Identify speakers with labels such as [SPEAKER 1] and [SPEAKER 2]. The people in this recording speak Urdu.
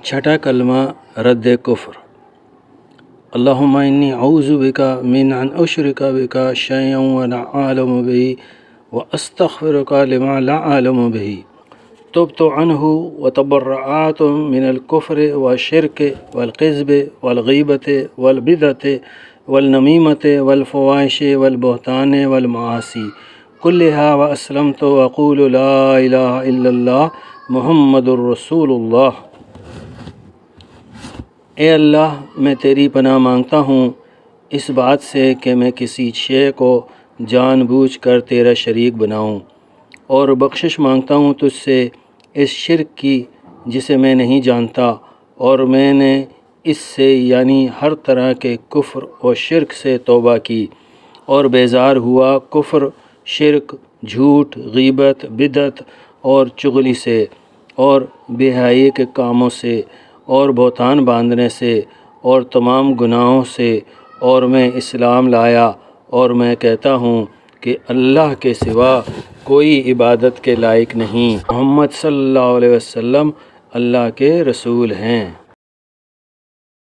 [SPEAKER 1] چھٹا کلمہ رد کفر۔ اللہم انی اعوذ بکا من ان اشرک بکا شیئا ولا اعلم به واستغفرک لما لا اعلم به تبت عنہ وتبرأت من الکفر والشرک والکذب والغیبۃ والبدعۃ والنمیمۃ والفواحش والبہتان والمعاصی کلها واسلمت واقول لا الہ الا اللہ محمد الرسول اللہ۔ اے اللہ، میں تیری پناہ مانگتا ہوں اس بات سے کہ میں کسی شے کو جان بوجھ کر تیرا شریک بناؤں، اور بخشش مانگتا ہوں تجھ سے اس شرک کی جسے میں نہیں جانتا، اور میں نے اس سے یعنی ہر طرح کے کفر و شرک سے توبہ کی اور بیزار ہوا کفر، شرک، جھوٹ، غیبت، بدعت اور چغلی سے، اور بے حیائی کے کاموں سے، اور بہتان باندھنے سے، اور تمام گناہوں سے، اور میں اسلام لایا، اور میں کہتا ہوں کہ اللہ کے سوا کوئی عبادت کے لائق نہیں، محمد صلی اللہ علیہ وسلم اللہ کے رسول ہیں۔